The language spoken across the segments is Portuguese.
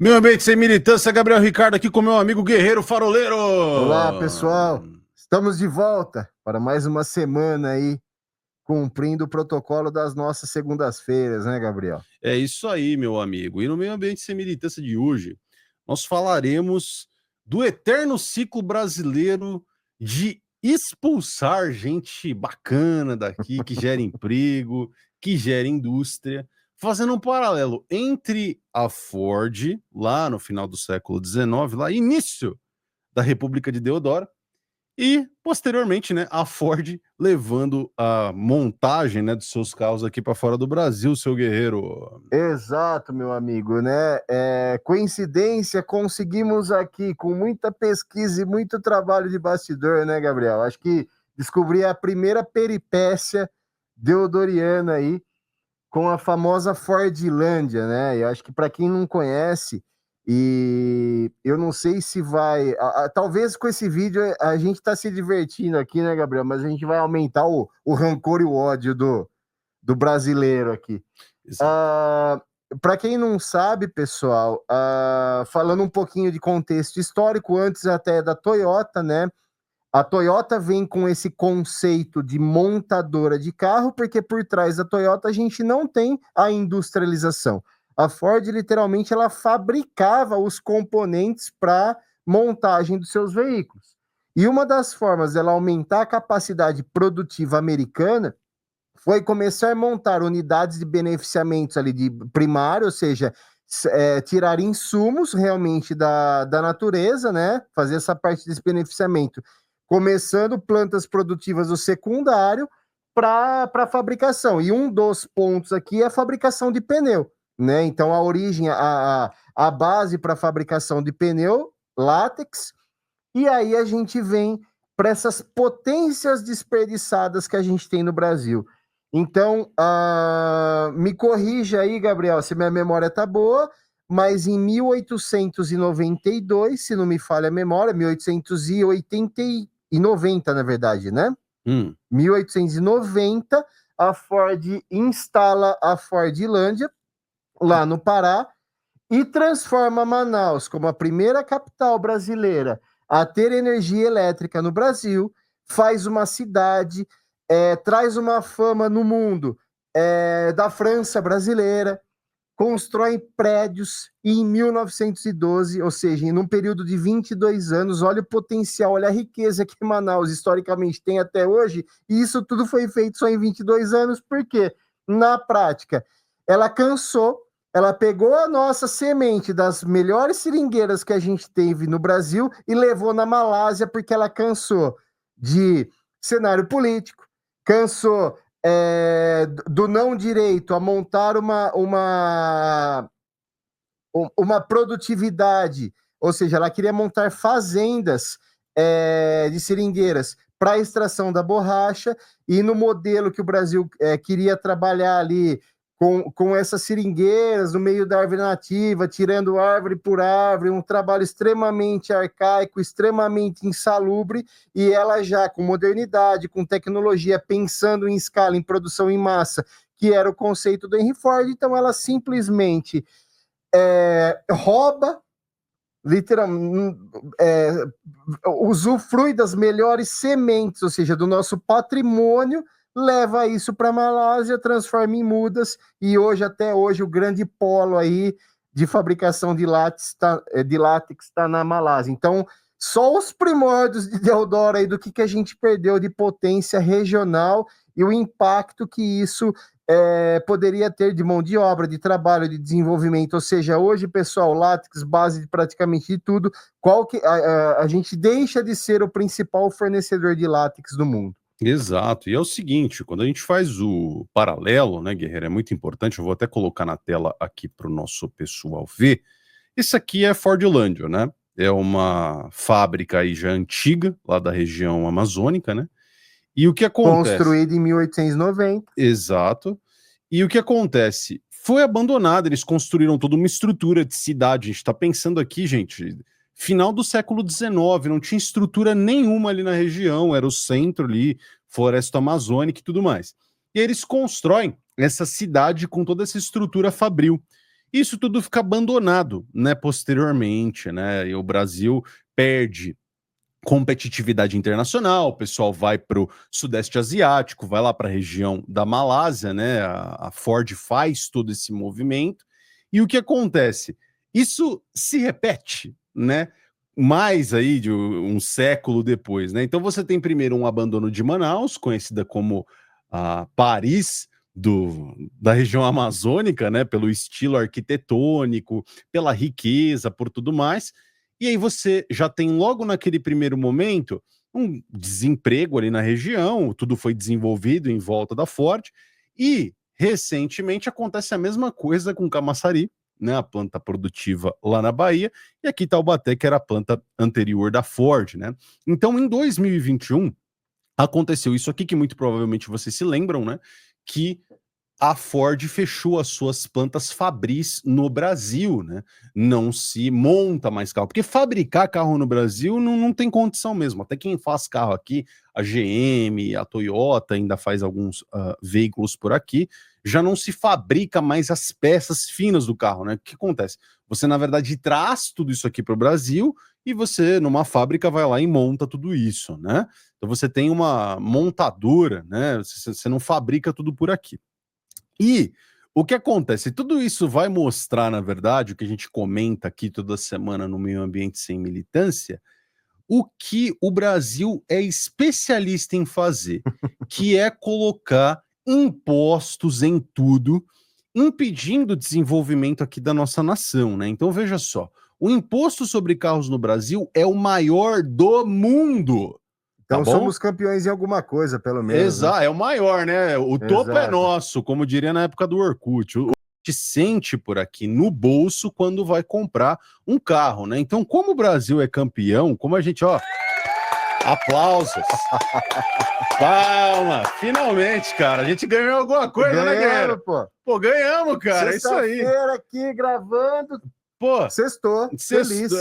Meu ambiente sem militância, Gabriel Ricardo aqui com meu amigo Guerreiro Faroleiro. Olá, pessoal. Estamos de volta para mais uma semana aí, cumprindo o protocolo das nossas segundas-feiras, né, Gabriel? É isso aí, meu amigo. E no meio ambiente sem militância de hoje, nós falaremos do eterno ciclo brasileiro de expulsar gente bacana daqui, que gera emprego, que gera indústria, fazendo um paralelo entre a Ford, lá no final do século XIX, lá início da República de Deodoro, e posteriormente, né, a Ford levando a montagem, né, dos seus carros aqui para fora do Brasil, seu guerreiro. Exato, meu amigo, né? Coincidência, conseguimos aqui, com muita pesquisa e muito trabalho de bastidor, né, Gabriel? Acho que descobri a primeira peripécia deodoriana aí, com a famosa Fordlândia, né? Eu acho que para quem não conhece, e eu não sei se vai. Talvez com esse vídeo a gente está se divertindo aqui, né, Gabriel? Mas a gente vai aumentar o rancor e o ódio do brasileiro aqui. Exato. Para quem não sabe, pessoal, falando um pouquinho de contexto histórico, antes até da Toyota, né? A Toyota vem com esse conceito de montadora de carro, porque por trás da Toyota a gente não tem a industrialização. A Ford, literalmente, ela fabricava os componentes para montagem dos seus veículos. E uma das formas dela aumentar a capacidade produtiva americana foi começar a montar unidades de beneficiamentos ali de primário, ou seja, tirar insumos realmente da natureza, né? Fazer essa parte desse beneficiamento, começando plantas produtivas do secundário para fabricação. E um dos pontos aqui é a fabricação de pneu, né? Então a origem, a base para a fabricação de pneu, látex, e aí a gente vem para essas potências desperdiçadas que a gente tem no Brasil. Então, me corrija aí, Gabriel, se minha memória tá boa, mas em 1892, se não me falha a memória, 1880 e 90, na verdade, né? 1890, a Ford instala a Fordlândia lá no Pará e transforma Manaus como a primeira capital brasileira a ter energia elétrica no Brasil, faz uma cidade, traz uma fama no mundo da França brasileira, constrói prédios e em 1912, ou seja, em um período de 22 anos, olha o potencial, olha a riqueza que Manaus historicamente tem até hoje, e isso tudo foi feito só em 22 anos, porque na prática ela cansou, ela pegou a nossa semente das melhores seringueiras que a gente teve no Brasil e levou na Malásia, porque ela cansou de cenário político, cansou do não direito a montar uma produtividade, ou seja, ela queria montar fazendas de seringueiras para a extração da borracha, e no modelo que o Brasil queria trabalhar ali com essas seringueiras no meio da árvore nativa, tirando árvore por árvore, um trabalho extremamente arcaico, extremamente insalubre, e ela já com modernidade, com tecnologia, pensando em escala, em produção em massa, que era o conceito do Henry Ford, então ela simplesmente rouba, literalmente, usufrui das melhores sementes, ou seja, do nosso patrimônio, leva isso para a Malásia, transforma em mudas, e hoje, até hoje, o grande polo aí de fabricação de látex está na Malásia. Então, só os primórdios de Deodoro aí do que a gente perdeu de potência regional e o impacto que isso poderia ter de mão de obra, de trabalho, de desenvolvimento. Ou seja, hoje, pessoal, látex, base de praticamente de tudo, a gente deixa de ser o principal fornecedor de látex do mundo. Exato. E é o seguinte, quando a gente faz o paralelo, né, Guerreiro, é muito importante, eu vou até colocar na tela aqui para o nosso pessoal ver. Isso aqui é Fordlândia, né? É uma fábrica aí já antiga, lá da região amazônica, né? E o que acontece? Construído em 1890. Exato. E o que acontece? Foi abandonado, eles construíram toda uma estrutura de cidade. A gente está pensando aqui, gente, final do século XIX, não tinha estrutura nenhuma ali na região, era o centro ali, floresta amazônica e tudo mais. E eles constroem essa cidade com toda essa estrutura fabril. Isso tudo fica abandonado, né, posteriormente, né, e o Brasil perde competitividade internacional, o pessoal vai para o Sudeste Asiático, vai lá para a região da Malásia, né? A Ford faz todo esse movimento. E o que acontece? Isso se repete, né? Mais aí de um século depois, né? Então você tem primeiro um abandono de Manaus, conhecida como a Paris da região amazônica, né? Pelo estilo arquitetônico, pela riqueza, por tudo mais. E aí você já tem logo naquele primeiro momento um desemprego ali na região, tudo foi desenvolvido em volta da Ford, e recentemente acontece a mesma coisa com Camaçari, né, a planta produtiva lá na Bahia, e aqui Taubaté, que era a planta anterior da Ford, né? Então, em 2021, aconteceu isso aqui que muito provavelmente vocês se lembram, né? Que a Ford fechou as suas plantas Fabris no Brasil, né? Não se monta mais carro, porque fabricar carro no Brasil não tem condição mesmo. Até quem faz carro aqui, a GM, a Toyota ainda faz alguns veículos por aqui, já não se fabrica mais as peças finas do carro, né? O que acontece? Você, na verdade, traz tudo isso aqui para o Brasil e você, numa fábrica, vai lá e monta tudo isso, né? Então você tem uma montadora, né? Você não fabrica tudo por aqui. E o que acontece? Tudo isso vai mostrar, na verdade, o que a gente comenta aqui toda semana no Meio Ambiente Sem Militância, o que o Brasil é especialista em fazer, que é colocar impostos em tudo, impedindo o desenvolvimento aqui da nossa nação, né? Então veja só, o imposto sobre carros no Brasil é o maior do mundo. Tá Então bom? somos campeões em alguma coisa, pelo menos, né? Exato, é o maior, né? O topo é Exato. nosso, como diria na época do Orkut. O te sente por aqui no bolso quando vai comprar um carro, né? Então, como o Brasil é campeão, como a gente, ó, aplausos. Palma, finalmente, cara, a gente ganhou alguma coisa, né, Guerreiro? Pô. Pô, ganhamos, cara, é isso aí. Sexta-feira aqui gravando. Pô, Sextou, feliz.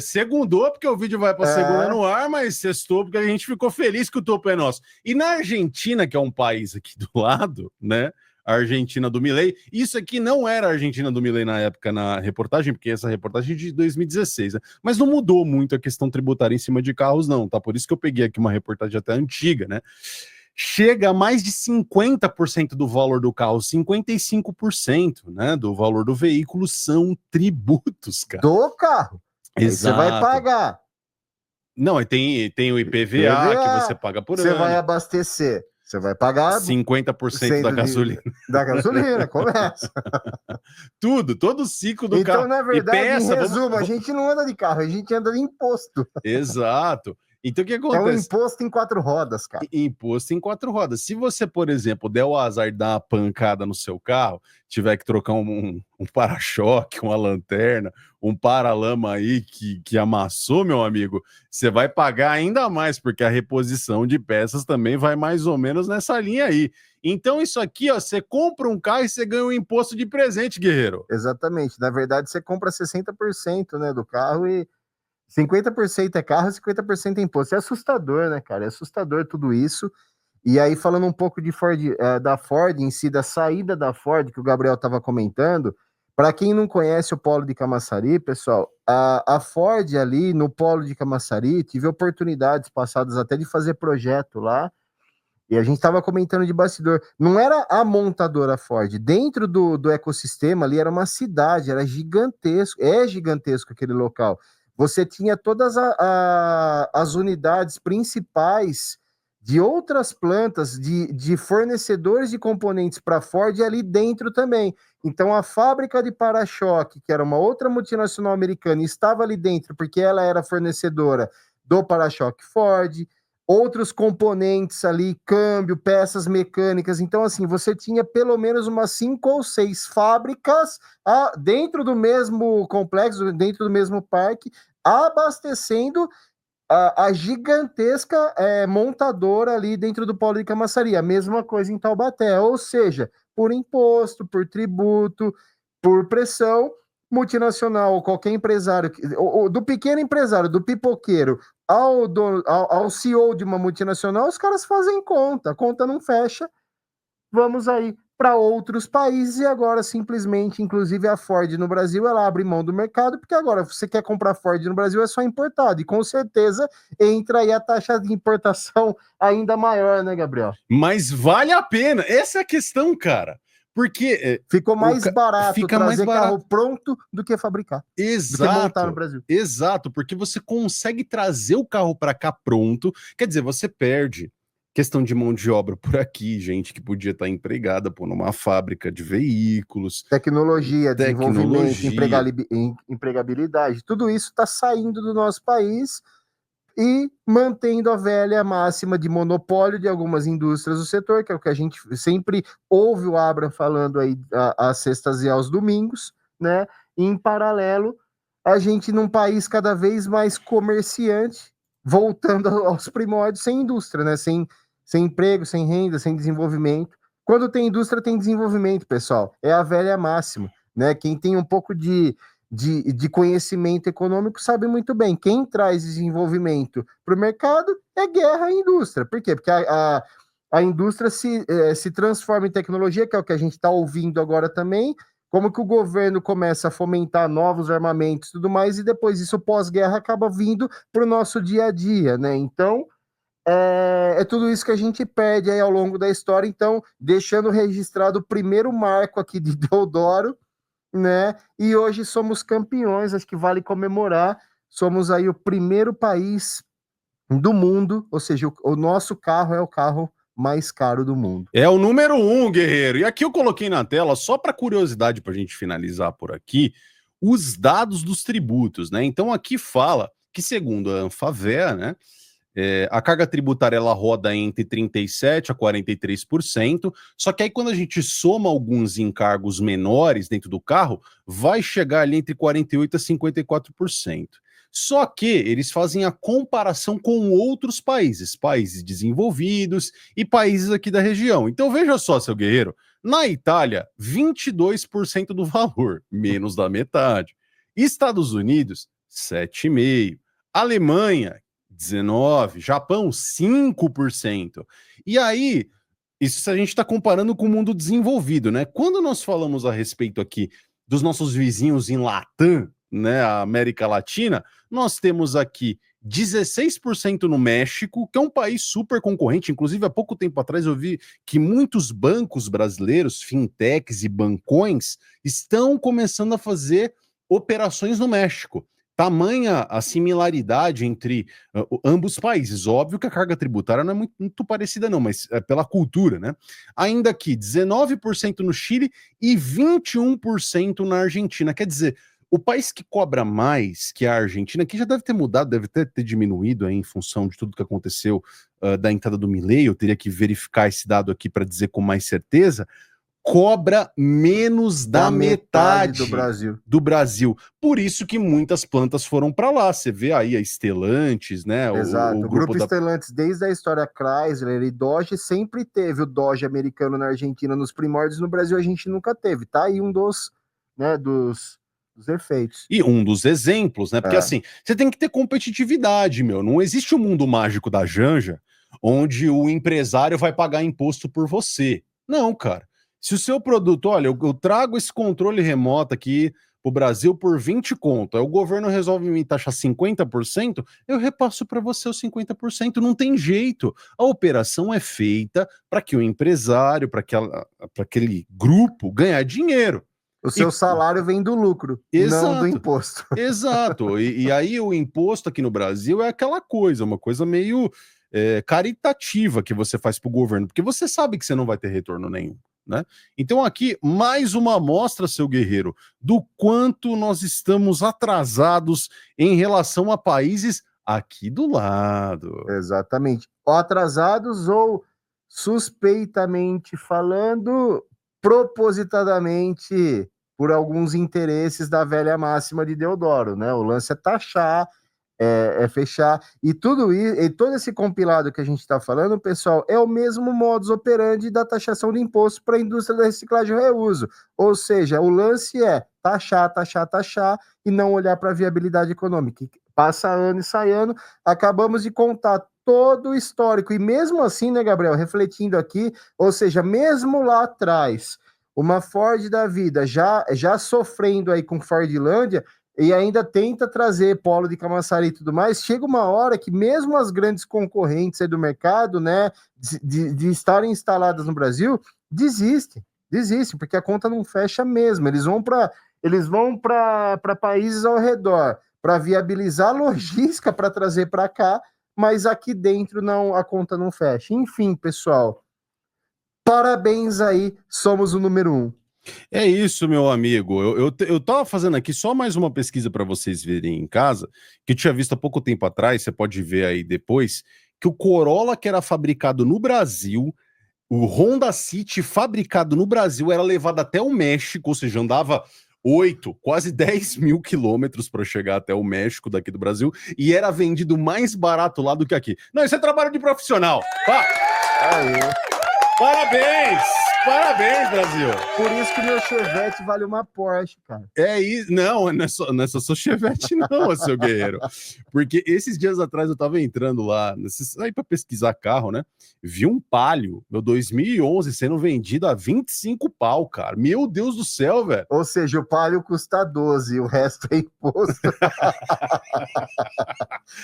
segundou porque o vídeo vai para segunda no ar, mas sextou porque a gente ficou feliz que o topo é nosso. E na Argentina, que é um país aqui do lado, né? A Argentina do Milei. Isso aqui não era a Argentina do Milei na época na reportagem, porque essa reportagem é de 2016, né? Mas não mudou muito a questão tributária em cima de carros, não, tá? Por isso que eu peguei aqui uma reportagem até antiga, né? Chega a mais de 50% do valor do carro, 55%, né, do valor do veículo são tributos, cara. Do carro. Exato. Aí você vai pagar. Não, e tem o IPVA que você paga por ano. Você vai abastecer. Você vai pagar 50% da gasolina. Da gasolina, começa. Tudo, todo o ciclo do então, carro. na verdade, peça, em resumo, a gente não anda de carro, a gente anda de imposto. Exato. Então, o que acontece? É um imposto em 4 rodas, cara. Imposto em 4 rodas. Se você, por exemplo, der o azar de dar uma pancada no seu carro, tiver que trocar um para-choque, uma lanterna, um para-lama aí que amassou, meu amigo, você vai pagar ainda mais, porque a reposição de peças também vai mais ou menos nessa linha aí. Então, isso aqui, ó, você compra um carro e você ganha um imposto de presente, guerreiro. Exatamente. Na verdade, você compra 60%, né, do carro e 50% é carro, 50% é imposto. É assustador, né, cara? É assustador tudo isso. E aí, falando um pouco de Ford, da Ford em si, da saída da Ford, que o Gabriel estava comentando, para quem não conhece o Polo de Camaçari, pessoal, a Ford ali no Polo de Camaçari, tive oportunidades passadas até de fazer projeto lá, e a gente estava comentando de bastidor. Não era a montadora Ford. Dentro do ecossistema ali era uma cidade, era gigantesco. É gigantesco aquele local. Você tinha todas as unidades principais de outras plantas, de fornecedores de componentes para a Ford ali dentro também. Então a fábrica de para-choque, que era uma outra multinacional americana, estava ali dentro porque ela era fornecedora do para-choque Ford, outros componentes ali, câmbio, peças mecânicas. Então, assim, você tinha pelo menos umas 5 ou 6 fábricas dentro do mesmo complexo, dentro do mesmo parque, abastecendo a gigantesca montadora ali dentro do Polo de Camaçari. A mesma coisa em Taubaté, ou seja, por imposto, por tributo, por pressão multinacional, qualquer empresário, do pequeno empresário, do pipoqueiro, ao CEO de uma multinacional, os caras fazem conta, a conta não fecha, vamos aí para outros países, e agora simplesmente, inclusive a Ford no Brasil, ela abre mão do mercado, porque agora você quer comprar Ford no Brasil é só importado, e com certeza entra aí a taxa de importação ainda maior, né, Gabriel? Mas vale a pena, essa é a questão, cara, porque ficou mais barato fica mais trazer barato. carro pronto do que fabricar, do que montar no Brasil. Exato, porque você consegue trazer o carro para cá pronto, quer dizer, você perde questão de mão de obra por aqui, gente que podia estar empregada numa fábrica de veículos, tecnologia, desenvolvimento, empregabilidade, tudo isso está saindo do nosso país e mantendo a velha máxima de monopólio de algumas indústrias do setor, que é o que a gente sempre ouve o Abraham falando aí às sextas e aos domingos, né? E, em paralelo, a gente num país cada vez mais comerciante, voltando aos primórdios, sem indústria, né? Sem emprego, sem renda, sem desenvolvimento. Quando tem indústria, tem desenvolvimento, pessoal. É a velha máxima, né? Quem tem um pouco de conhecimento econômico sabe muito bem. Quem traz desenvolvimento para o mercado é guerra e indústria. Por quê? Porque a indústria se transforma em tecnologia, que é o que a gente está ouvindo agora também. Como que o governo começa a fomentar novos armamentos e tudo mais, e depois isso pós-guerra acaba vindo para o nosso dia a dia, né? Então, é tudo isso que a gente perde aí ao longo da história. Então, deixando registrado o primeiro marco aqui de Deodoro, né? E hoje somos campeões, acho que vale comemorar. Somos aí o primeiro país do mundo, ou seja, o nosso carro é o carro mais caro do mundo. É o número 1, guerreiro. E aqui eu coloquei na tela, só para curiosidade, para a gente finalizar por aqui, os dados dos tributos, né? Então aqui fala que, segundo a Anfavea, né, a carga tributária ela roda entre 37% a 43%, só que aí quando a gente soma alguns encargos menores dentro do carro, vai chegar ali entre 48% a 54%. Só que eles fazem a comparação com outros países desenvolvidos e países aqui da região. Então veja só, seu guerreiro, na Itália, 22% do valor, menos da metade. Estados Unidos, 7,5%. Alemanha, 19%, Japão, 5%. E aí, isso a gente está comparando com o mundo desenvolvido, né? Quando nós falamos a respeito aqui dos nossos vizinhos em Latam, né, a América Latina, nós temos aqui 16% no México, que é um país super concorrente. Inclusive, há pouco tempo atrás eu vi que muitos bancos brasileiros, fintechs e bancões, estão começando a fazer operações no México. Tamanha a similaridade entre ambos países. Óbvio que a carga tributária não é muito parecida, não, mas é pela cultura, né? Ainda aqui, 19% no Chile e 21% na Argentina. Quer dizer, o país que cobra mais que a Argentina, que já deve ter mudado, deve ter diminuído aí, em função de tudo que aconteceu da entrada do Milei, eu teria que verificar esse dado aqui para dizer com mais certeza, cobra menos da metade do Brasil. Por isso que muitas plantas foram para lá. Você vê aí a Stellantis, né? Exato. O grupo Stellantis, desde a história Chrysler e Dodge, sempre teve o Dodge americano na Argentina nos primórdios. No Brasil a gente nunca teve. Tá aí um dos efeitos. E um dos exemplos, né? Porque assim, você tem que ter competitividade, meu. Não existe o mundo mágico da Janja, onde o empresário vai pagar imposto por você. Não, cara. Se o seu produto, olha, eu trago esse controle remoto aqui pro Brasil por 20 conto, aí o governo resolve me taxar 50%, eu repasso para você os 50%, não tem jeito. A operação é feita para que o empresário, para aquele grupo ganhar dinheiro. O seu salário vem do lucro, não do imposto. Exato. E aí o imposto aqui no Brasil é aquela coisa, uma coisa meio caritativa que você faz para o governo, porque você sabe que você não vai ter retorno nenhum, né? Então aqui, mais uma amostra, seu guerreiro, do quanto nós estamos atrasados em relação a países aqui do lado. Exatamente. Ou atrasados ou, suspeitamente falando, propositadamente por alguns interesses da velha máxima de Deodoro, né? O lance é taxar, é fechar, e tudo isso, e todo esse compilado que a gente está falando, pessoal, é o mesmo modus operandi da taxação de imposto para a indústria da reciclagem e reuso. Ou seja, o lance é taxar, taxar, taxar e não olhar para a viabilidade econômica. Passa ano e sai ano, acabamos de contar todo o histórico. E mesmo assim, né, Gabriel, refletindo aqui, ou seja, mesmo lá atrás, uma Ford da vida já sofrendo aí com Fordlândia, e ainda tenta trazer polo de Camaçari e tudo mais, chega uma hora que mesmo as grandes concorrentes aí do mercado, né, de estarem instaladas no Brasil, desistem, porque a conta não fecha mesmo. Eles vão para países ao redor para viabilizar a logística para trazer para cá, mas aqui dentro não, a conta não fecha. Enfim, pessoal, parabéns aí, somos o número 1. É isso, meu amigo. Eu tava fazendo aqui só mais uma pesquisa para vocês verem em casa, que eu tinha visto há pouco tempo atrás, você pode ver aí depois, que o Corolla que era fabricado no Brasil, o Honda City fabricado no Brasil era levado até o México, ou seja, andava 8, quase 10 mil quilômetros para chegar até o México daqui do Brasil, e era vendido mais barato lá do que aqui. Não, isso é trabalho de profissional. Parabéns! Parabéns, Brasil! Por isso que meu Chevette vale uma Porsche, cara. É isso. Não, não é só seu Chevette, não, seu guerreiro. Porque esses dias atrás eu tava entrando lá, aí para pesquisar carro, né? Vi um Palio, meu 2011, sendo vendido a 25 pau, cara. Meu Deus do céu, velho. Ou seja, o Palio custa 12, o resto é imposto.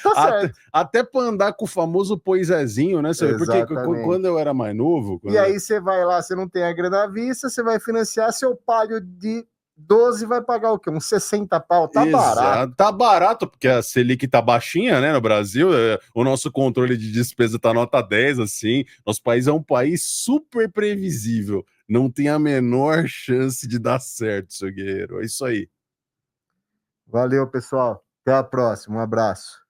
Tá certo. Até para andar com o famoso poisézinho, né? Porque quando eu era mais novo... E aí você vai lá, você não tem a grana à vista, você vai financiar seu Palio de 12, vai pagar o quê? Uns 60 pau? Tá barato. Tá barato, porque a Selic tá baixinha, né, no Brasil, o nosso controle de despesa tá nota 10, assim, nosso país é um país super previsível, não tem a menor chance de dar certo, seu guerreiro, é isso aí. Valeu, pessoal, até a próxima, um abraço.